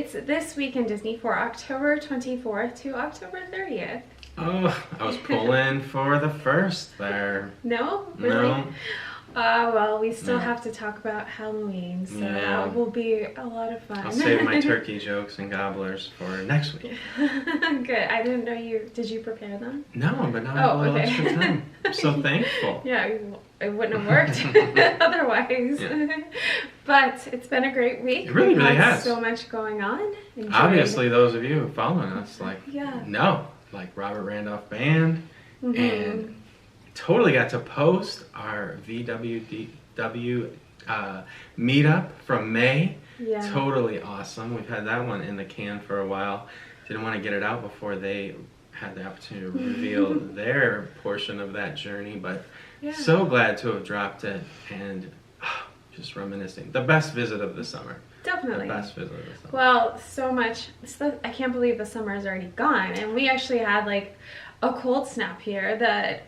It's This Week in Disney for October 24th to October 30th. Oh, I was pulling for the first there. No? Really? No. Well, we still have to talk about Halloween, so that will be a lot of fun. I'll save my turkey jokes and gobblers for next week. Good. I didn't know did you prepare them? No, but now I have a little extra time. I'm so thankful. Yeah, it wouldn't have worked otherwise. Yeah. But it's been a great week. It really has. So much going on. Obviously, those of you following us, like Robert Randolph Band, and totally got to post our VWDW meetup from May. Yeah. Totally awesome. We've had that one in the can for a while. Didn't want to get it out before they had the opportunity to reveal their portion of that journey, but so glad to have dropped it and just reminiscing. The best visit of the summer. Definitely. The best visit of the summer. Well, so much. I can't believe the summer is already gone, and we actually had like a cold snap here that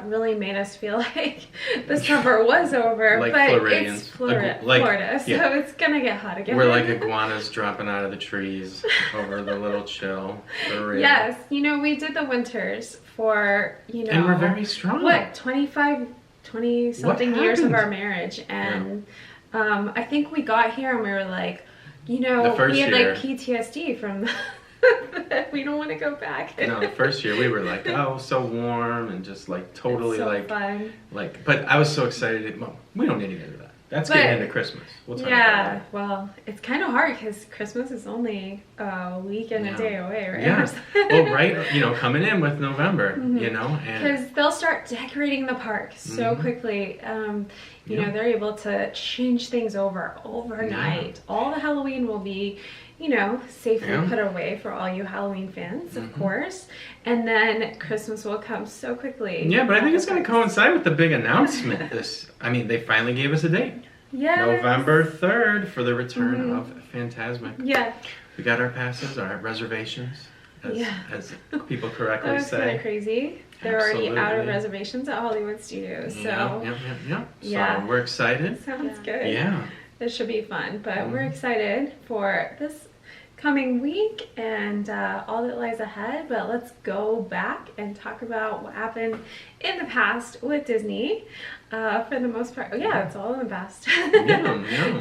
really made us feel like the summer was over. Like but Floridians. It's Florida, so it's gonna get hot again. We're like iguanas dropping out of the trees over the little chill. Yes, we did the winters for, and we're very strong. What, 20 something years of our marriage, and I think we got here and we were like, we had like PTSD from we don't want to go back. No, the first year we were like, oh, so warm and just like totally fun. But I was so excited. Well, we don't need to get into that. That's getting into Christmas. We'll talk about that. Well, it's kind of hard because Christmas is only a week and a day away, right? Yeah. Well, right. Coming in with November, because they'll start decorating the park so quickly. They're able to change things overnight. Yeah. All the Halloween will be, safely put away for all you Halloween fans, of course. And then Christmas will come so quickly. Yeah, but I think it's going to coincide with the big announcement. They finally gave us a date. Yeah. November 3rd for the return of Phantasmic. Yeah. We got our passes, our reservations, as people correctly say. That was kind of crazy. They're already out of reservations at Hollywood Studios. So So we're excited. Sounds good. Yeah. This should be fun, but we're excited for this coming week and all that lies ahead. But let's go back and talk about what happened in the past with Disney. For the most part, it's all in the past.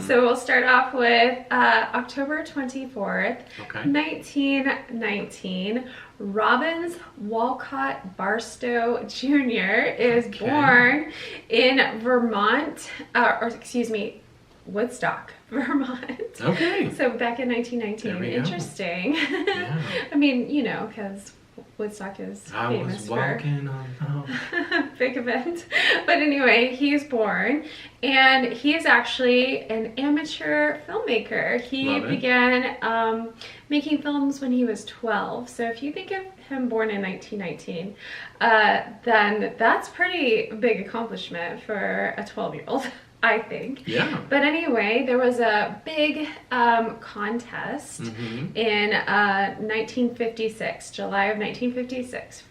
So we'll start off with October 24th, 1919. Robbins Wolcott Barstow Jr. is born in Vermont, Woodstock, Vermont. Okay. So back in 1919. Interesting. Yeah. I mean, because Woodstock is famous for big event. But anyway, he's born, and he is actually an amateur filmmaker. He began making films when he was 12. So if you think of him born in 1919, then that's pretty big accomplishment for a 12-year-old. I think. Yeah. But anyway, there was a big contest in 1956, July of 1956,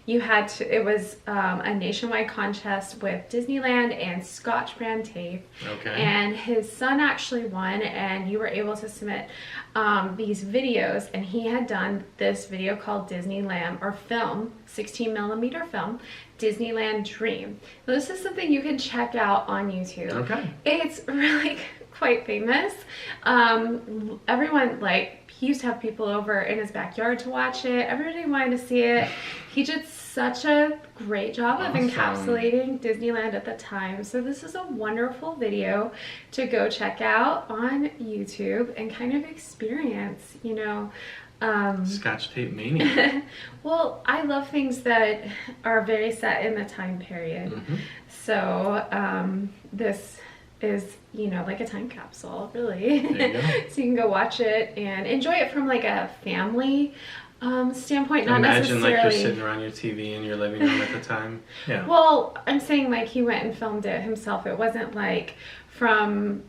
it was a nationwide contest with Disneyland and Scotch brand tape. Okay. And his son actually won, and you were able to submit these videos, and he had done this video called Disneyland, or film, 16mm film, Disneyland Dream. Now, this is something you can check out on YouTube. Okay. It's really quite famous. Everyone, he used to have people over in his backyard to watch it. Everybody wanted to see it. He did such a great job of encapsulating Disneyland at the time. So this is a wonderful video to go check out on YouTube and kind of experience, Scotch tape mania. Well, I love things that are very set in the time period. So this is, like a time capsule, really. There you go. So you can go watch it and enjoy it from like a family standpoint, not Imagine necessarily. Like you're sitting around your TV in your living room at the time. Yeah. Well, I'm saying like he went and filmed it himself. It wasn't like from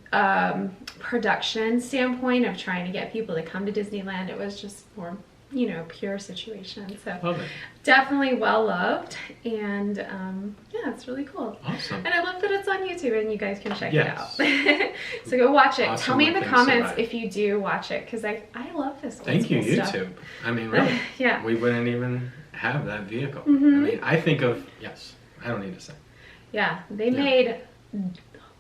production standpoint of trying to get people to come to Disneyland. It was just more you know, pure situation. So love it. Definitely well loved, and yeah, it's really cool. Awesome. And I love that it's on YouTube and you guys can check it out. So go watch it. Awesome. Tell me in the comments if you do watch it, because I love this. Thank you, stuff. YouTube. I mean, really. Yeah. We wouldn't even have that vehicle. I mean, I think of, yes, I don't need to say. Yeah, they made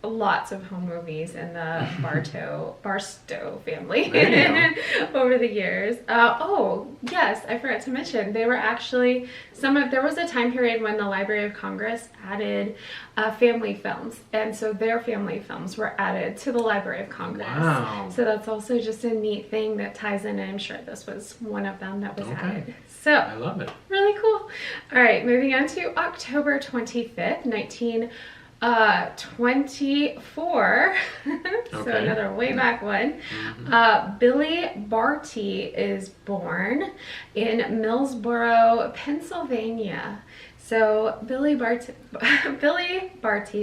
lots of home movies in the Barstow family over the years. Oh, yes, I forgot to mention, they were actually, there was a time period when the Library of Congress added family films, and so their family films were added to the Library of Congress. Wow. So that's also just a neat thing that ties in, and I'm sure this was one of them that was added. So I love it. Really cool. All right, moving on to October 25th, 1924. So another way back one. Billy Barty is born in Millsboro, Pennsylvania. So Billy Barty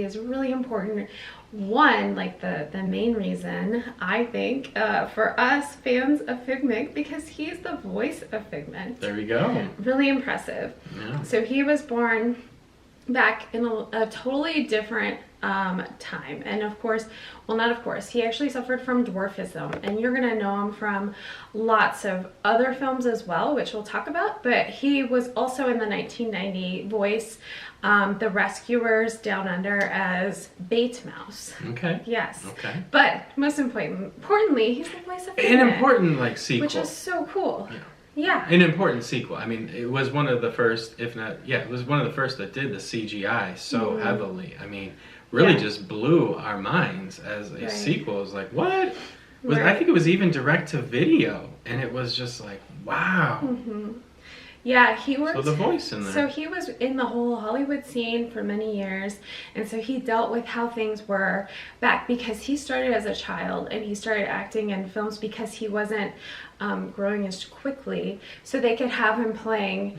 is really important. One, like the main reason, I think, for us fans of Figment, because he's the voice of Figment. There we go. Really impressive. Yeah. So he was born back in a totally different time, and of course, well, not of course, he actually suffered from dwarfism, and you're gonna know him from lots of other films as well, which we'll talk about. But he was also in the 1990 voice The Rescuers Down Under as Bait Mouse. Okay. Yes. Okay. But most importantly, he's the voice of Figment, an important sequel, which is so cool. Yeah. Yeah. An important sequel. I mean, it was one of the first, if not, it was one of the first that did the CGI so heavily. I mean, really just blew our minds as a sequel. It was like, what? I think it was even direct to video, and it was just like, wow. Yeah, he worked. So the voice in there. So he was in the whole Hollywood scene for many years, and so he dealt with how things were back, because he started as a child and he started acting in films because he wasn't growing as quickly, so they could have him playing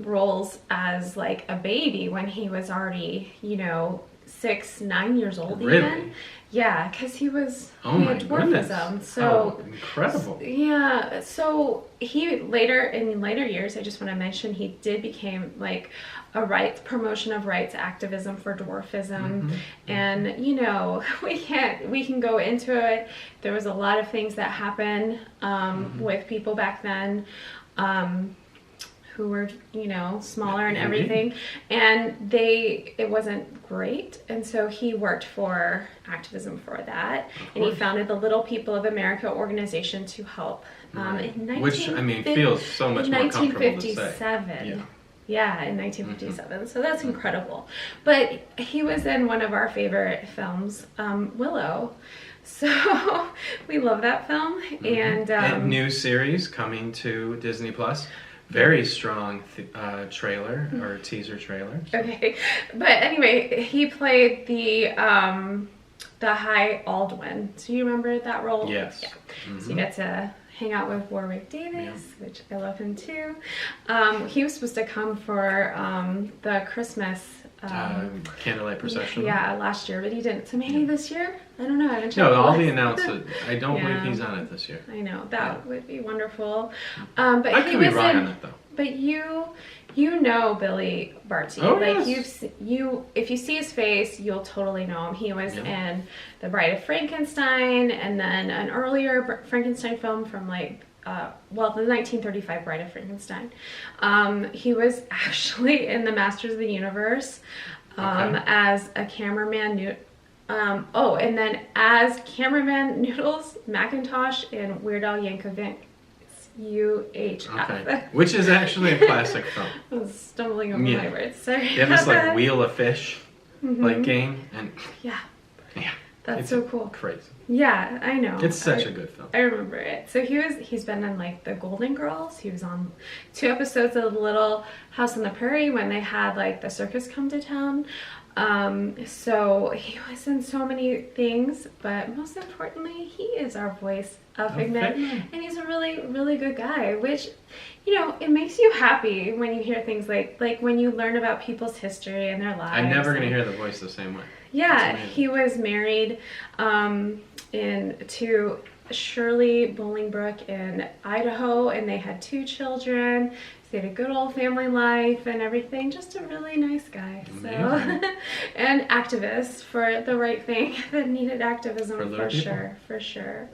roles as like a baby when he was already, 6-9 years old. Really? Even. Yeah, because he had dwarfism. So incredible. Yeah, so he in later years, I just want to mention, he did become like a promotion of rights activism for dwarfism, and we can go into it. There was a lot of things that happened with people back then. Who were, smaller and everything, and it wasn't great, and so he worked for activism for that, and he founded the Little People of America organization to help. Which, I mean, feels so much more comfortable to say. 1957. Yeah, in 1957. So that's incredible. But he was in one of our favorite films, Willow. So we love that film, and new series coming to Disney Plus. Very strong trailer or teaser trailer. So. Okay, but anyway, he played the High Aldwin. Do you remember that role? Yes. Yeah. So you get to hang out with Warwick Davis, which I love him too. He was supposed to come for the Christmas candlelight procession. Yeah, last year, but he didn't. So maybe this year? I don't know. I haven't checked. No, all the announcements. I don't believe he's on it this year. I know, that would be wonderful. But I could be wrong on it though. But you know Billy Barty. Oh, like yes. If you see his face, you'll totally know him. He was in The Bride of Frankenstein, and then an earlier Frankenstein film from the 1935 Bride of Frankenstein. He was actually in The Masters of the Universe as a cameraman. And then as cameraman Noodles McIntosh in Weird Al Yankovic's UHF. Okay. Which is actually a classic film. I was stumbling over my words. Sorry. They have this Wheel of Fish game, and that's so cool. Crazy. Yeah, I know. It's such a good film. I remember it. So he's been in The Golden Girls. He was on 2 episodes of Little House on the Prairie when they had the circus come to town. So he was in so many things, but most importantly, he is our voice of Figment, and he's a really, really good guy, which, it makes you happy when you hear things like when you learn about people's history and their lives. I'm never going to hear the voice the same way. Yeah, he was married to Shirley Bolingbrook in Idaho, and they had 2 children. So they had a good old family life and everything. Just a really nice guy. So, and activist for the right thing that needed activism for sure, for sure.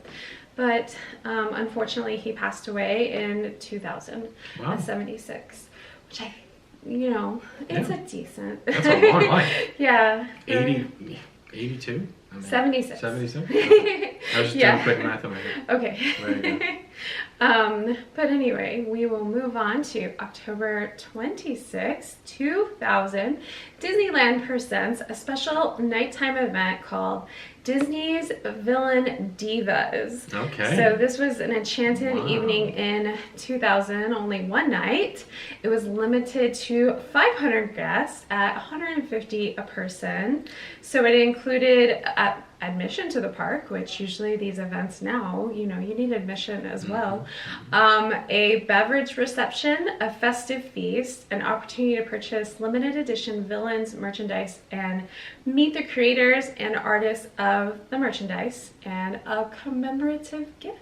But unfortunately, he passed away in 2000 at 76, which it's a decent. That's a long life. Yeah. 82? 76. 76? I was just doing quick math in my head. Okay. But anyway, we will move on to October 26, 2000. Disneyland presents a special nighttime event called Disney's Villain Divas. Okay. So this was an Enchanted evening in 2000, only one night. It was limited to 500 guests at $150 a person. So it included admission to the park, which usually these events now, you need admission as well. A beverage reception, a festive feast, an opportunity to purchase limited edition villains merchandise and meet the creators and artists of the merchandise, and a commemorative gift.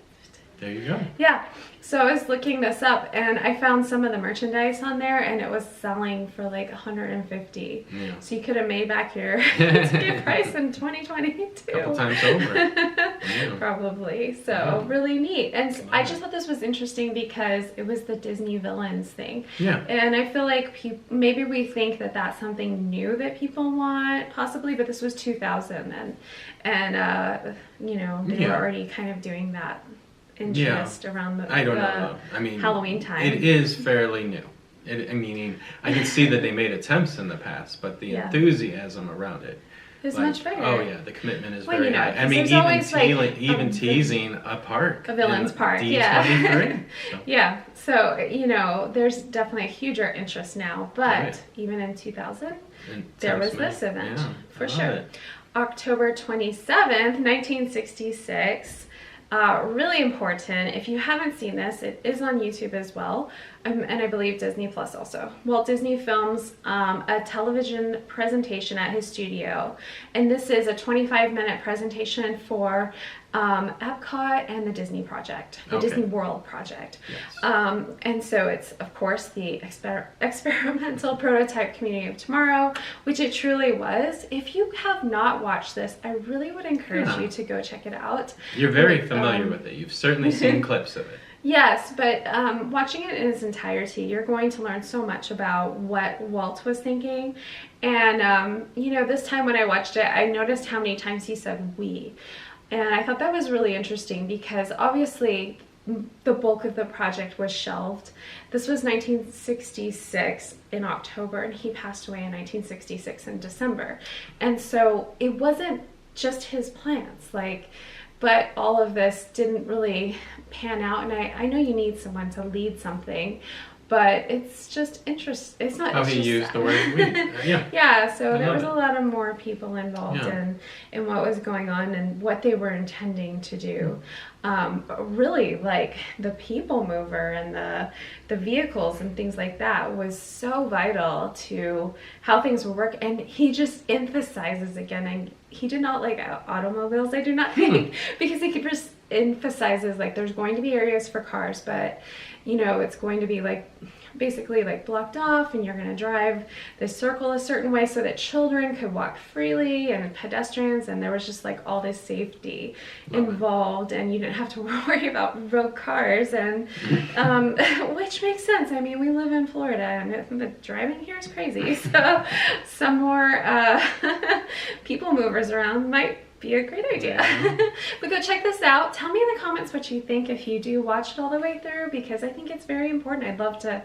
There you go. Yeah. So I was looking this up and I found some of the merchandise on there and it was selling for like $150. Yeah. So you could have made back your ticket price in 2022. A couple times over. Probably. So really neat. And I just thought this was interesting because it was the Disney villains thing. Yeah. And I feel like maybe we think that that's something new that people want, possibly, but this was 2000 and they were already kind of doing that interest around the Halloween time. It is fairly new. Meaning, I can see that they made attempts in the past, but the enthusiasm around it is much better. Oh yeah, the commitment is very high. I mean, even teasing a park, a villain's park, D23. Yeah. So there's definitely a huger interest now, but even in 2000, there was this event for sure. October 27th, 1966. Really important. If you haven't seen this, it is on YouTube as well, and I believe Disney Plus also. Walt Disney films a television presentation at his studio, and this is a 25-minute presentation for Epcot and the Disney project, the Disney World project. Yes. And so it's, of course, the experimental prototype Community of Tomorrow, which it truly was. If you have not watched this, I really would encourage you to go check it out. You're very familiar with it. You've certainly seen clips of it. Yes, but watching it in its entirety, you're going to learn so much about what Walt was thinking. And, this time when I watched it, I noticed how many times he said we. And I thought that was really interesting because obviously the bulk of the project was shelved. This was 1966 in October, and he passed away in 1966 in December. And so it wasn't just his plans, but all of this didn't really pan out. And I know you need someone to lead something, but it's just interesting. It's not. How he used the word we. Yeah. So there was a lot of more people involved in what was going on and what they were intending to do. Really, the people mover and the vehicles and things like that was so vital to how things would work. And he just emphasizes again, and he did not like automobiles, I do not think, because he just emphasizes there's going to be areas for cars, but it's going to be basically blocked off, and you're going to drive this circle a certain way so that children could walk freely and pedestrians, and there was just all this safety involved, and you didn't have to worry about rogue cars, and which makes sense. I mean, we live in Florida and the driving here is crazy, so some more people movers around might be a great idea. But go check this out. Tell me in the comments what you think if you do watch it all the way through, because I think it's very important. I'd love to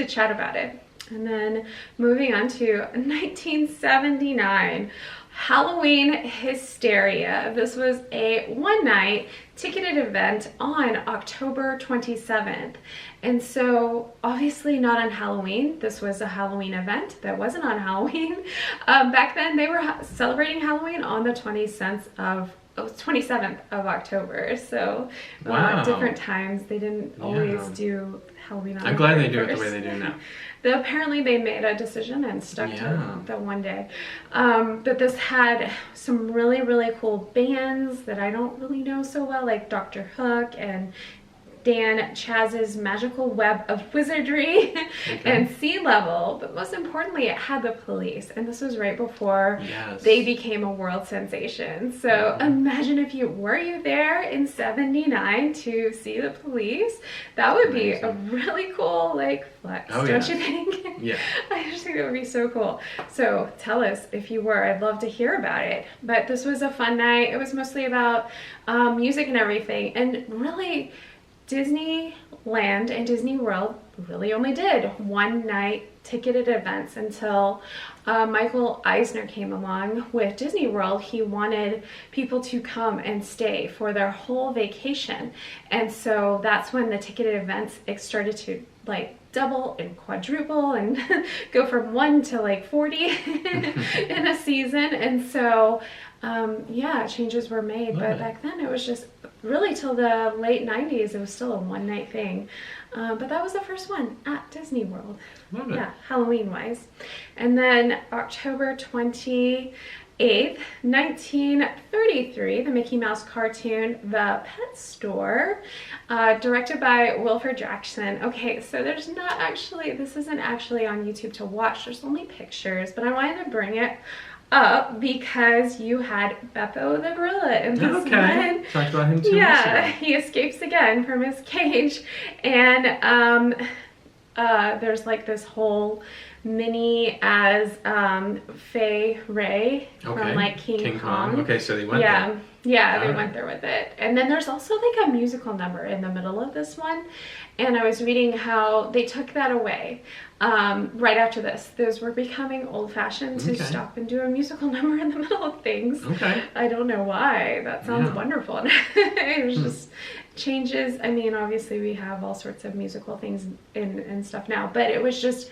chat about it. And then moving on to 1979, Halloween Hysteria. This was a one-night ticketed event on October 27th. And so obviously not on Halloween. This was a Halloween event that wasn't on Halloween. Back then they were celebrating Halloween on the 27th of October. So different times. They didn't always do Halloween on I'm glad they do it the way they do now. Apparently they made a decision and stuck to the one day. But this had some really, really cool bands that I don't really know so well, like Dr. Hook and Dan Chaz's Magical Web of Wizardry and Sea Level, but most importantly it had the police, and this was right before they became a world sensation. So imagine if you there in 79 to see the police. That would be a really cool like flex, don't you think? Yeah. I just think that would be so cool. So tell us if you were. I'd love to hear about it. But this was a fun night. It was mostly about music and everything, and really Disneyland and Disney World really only did one night ticketed events until Michael Eisner came along with Disney World. He wanted people to come and stay for their whole vacation, and so that's when the ticketed events started to like double and quadruple and go from 1 to like 40 in a season. And so yeah, changes were made, but back then it was just really till the late 90s it was still a one-night thing. But that was the first one at Disney World. Yeah, Halloween wise. And then October 28th, 1933, the Mickey Mouse cartoon The Pet Store, directed by Wilfred Jackson. Okay, so there's not actually, this isn't actually on YouTube to watch, there's only pictures, but I wanted to bring it up because you had Beppo the gorilla in this one. Talked about him too. Yeah, he escapes again from his cage, and there's like this whole mini as Fay Ray from like King Kong. Okay, so they went there. Yeah, they went there with it. And then there's also like a musical number in the middle of this one, and I was reading how they took that away right after this. Those were becoming old-fashioned to stop and do a musical number in the middle of things. I don't know why. That sounds wonderful. It was just changes. I mean, obviously we have all sorts of musical things and stuff now, but it was just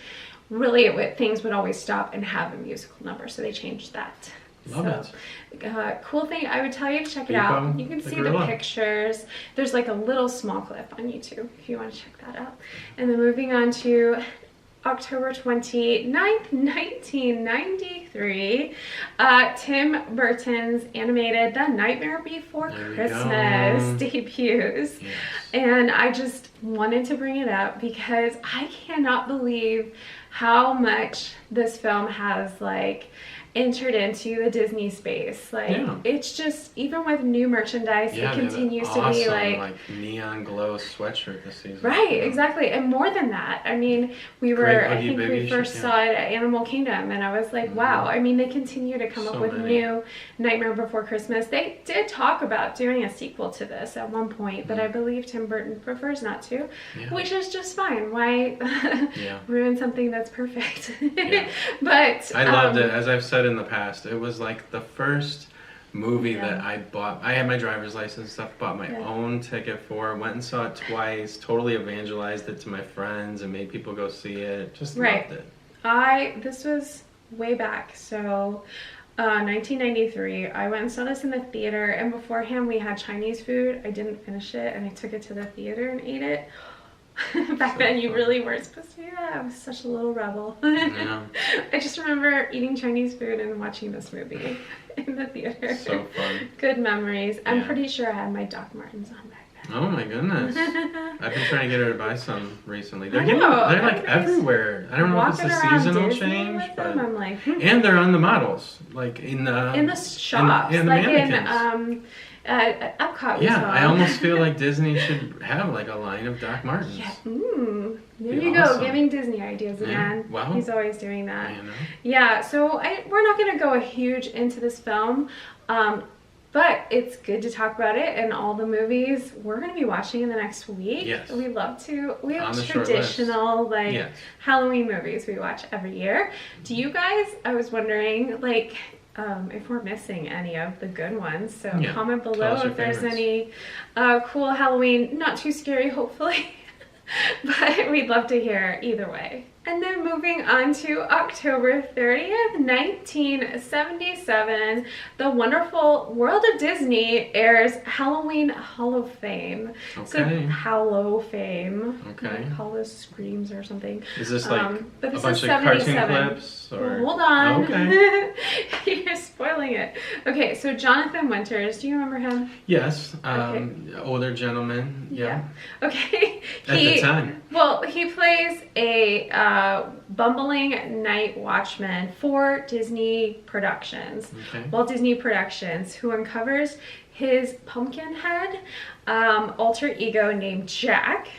really things would always stop and have a musical number, so they changed that. Love it. Cool thing, I would tell you to check it out. You can see the pictures. There's like a little small clip on YouTube if you want to check that out. And then moving on to October 29th, 1993, Tim Burton's animated The Nightmare Before Christmas debuts. And I just wanted to bring it up because I cannot believe how much this film has like entered into the Disney space. Like it's just, even with new merchandise, it continues to be like neon glow sweatshirt this season. Right, exactly. And more than that, I mean, we were, I think we first saw it at Animal Kingdom, and I was like, wow. I mean, they continue to come up with new Nightmare Before Christmas. They did talk about doing a sequel to this at one point, but I believe Tim Burton prefers not to, which is just fine. Why ruin something that's perfect? But I loved it. As I've said in the past, it was like the first movie that I bought. I had my driver's license and stuff, bought my own ticket for, went and saw it twice, totally evangelized it to my friends and made people go see it. Just loved it. This was way back, so 1993. I went and saw this in the theater, and beforehand we had Chinese food. I didn't finish it, and I took it to the theater and ate it. Back then you really weren't supposed to do that. I was such a little rebel. I just remember eating Chinese food and watching this movie in the theater. So fun. Good memories. I'm pretty sure I had my Doc Martens on back then. Oh my goodness. I've been trying to get her to buy some recently. They're like everywhere. I don't know if it's a seasonal change, but I'm like, and they're on the models, like in the shops, in the mannequins. At Epcot. I almost feel like Disney should have like a line of Doc Martens. There you go, giving Disney ideas again. Well, he's always doing that. So we're not going to go huge into this film, but it's good to talk about it and all the movies we're going to be watching in the next week. We love to. We have traditional Halloween movies we watch every year. Do you guys? I was wondering, like, if we're missing any of the good ones, so comment below if there's any cool Halloween, not too scary hopefully, but we'd love to hear either way. And then moving on to October 30th, 1977, the wonderful World of Disney airs Halloween Hall of Fame. So Hallow Fame. Hollow Screams or something. Is this like a bunch of cartoon clips? Or? Hold on. You're spoiling it. Okay, so Jonathan Winters, do you remember him? Yes, older gentleman. Yeah. Okay. At the time. Well, he plays a bumbling night watchman for Disney Productions, Walt Disney Productions, who uncovers his pumpkinhead alter ego named Jack.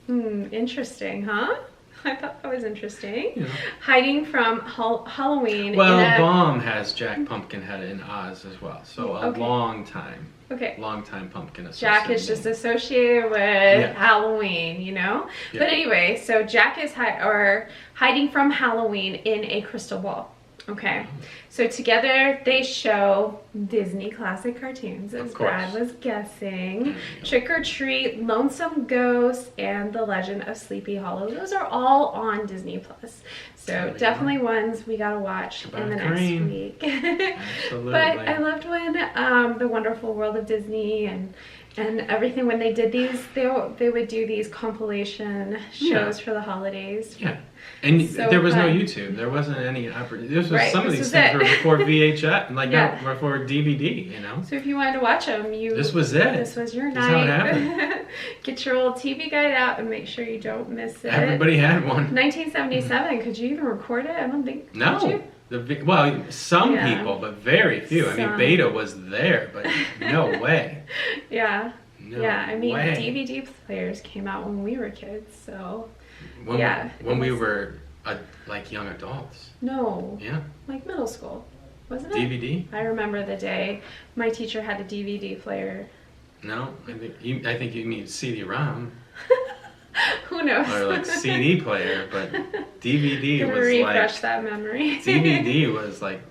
Interesting, huh? I thought that was interesting. Yeah. Hiding from Halloween. Well, Baum has Jack Pumpkinhead in Oz as well, so a long time pumpkin associated. Jack is just associated with Halloween, you know? Yeah. But anyway, so Jack is hiding from Halloween in a crystal ball. Okay, so together they show Disney classic cartoons, as Brad was guessing. Trick or Treat, Lonesome Ghost, and The Legend of Sleepy Hollow. Those are all on Disney Plus. So definitely ones we gotta watch in the next week. Absolutely. But I loved when The Wonderful World of Disney and everything, when they did these, they would do these compilation shows for the holidays. Yeah. And so there was no YouTube. There wasn't any opportunity. This was some of these things were before VHS, like not before DVD, you know. So if you wanted to watch them, this was it. This was your night. This is how it happened. Get your old TV guide out and make sure you don't miss it. Everybody had one. 1977. Could you even record it? I don't think. No. Well, some people, but very few. I mean, Beta was there, but no way. Yeah. I mean, DVD players came out when we were kids, so. When we were like young adults. No. Yeah. Like middle school, wasn't it? DVD. I remember the day my teacher had a DVD player. No, I think you mean CD-ROM. Who knows? Or like CD player, but DVD was refresh that memory. DVD was like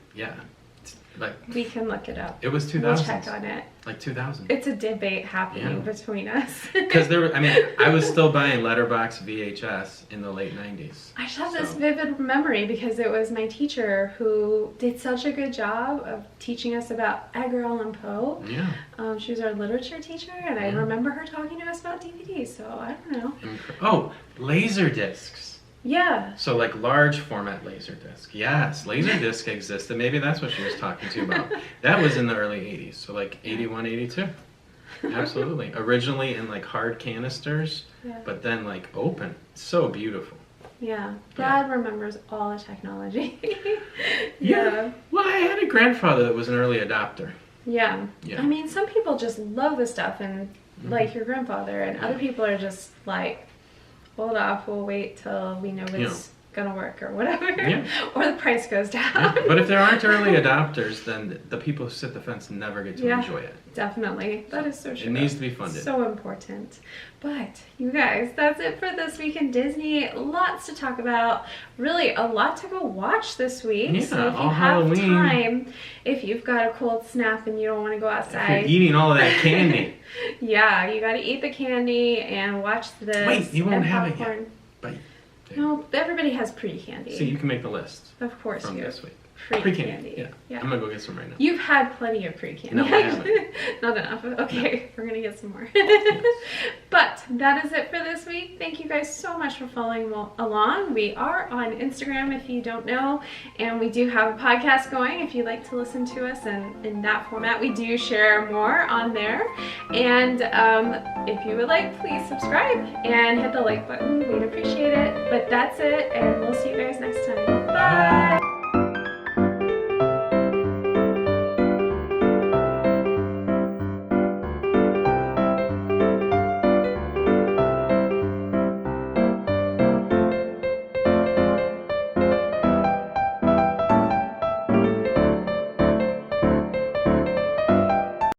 we can look it up. It was 2000. We'll check on it. Like 2000. It's a debate happening between us. Because I was still buying letterbox VHS in the late 90s. I just have this vivid memory because it was my teacher who did such a good job of teaching us about Edgar Allan Poe. Yeah. She was our literature teacher, and I remember her talking to us about DVDs, so I don't know. Oh, laser discs. Yeah. So like large format Laserdisc. Yes, Laserdisc existed. Maybe that's what she was talking to you about. That was in the early 80s. So like 81, 82. Absolutely. Originally in like hard canisters, but then like open. So beautiful. Yeah. Brad remembers all the technology. Yeah. Well, I had a grandfather that was an early adopter. Yeah. I mean, some people just love the stuff, and like your grandfather, and other people are just like, hold off, we'll wait till we know it's gonna work or whatever. Or the price goes down. But if there aren't early adopters, then the people who sit the fence never get to enjoy it. Definitely. That is so true. It needs to be funded. So important. But you guys, that's it for this week in Disney. Lots to talk about. Really a lot to go watch this week. Yeah, so if you have time, if you've got a cold snap and you don't want to go outside. If you're eating all of that candy. Yeah, you got to eat the candy and watch this. Wait, you won't have it yet. But no, everybody has pre-candy. So you can make the list. Of course from this week. Pre-candy. Yeah. I'm gonna go get some right now. You've had plenty of pre-candy. No, I haven't. Not enough. Okay, we're gonna get some more. But that is it for this week. Thank you guys so much for following along. We are on Instagram if you don't know, and we do have a podcast going if you'd like to listen to us in that format. We do share more on there. And if you would like, please subscribe and hit the like button. We'd appreciate it. But that's it, and we'll see you guys next time. Bye!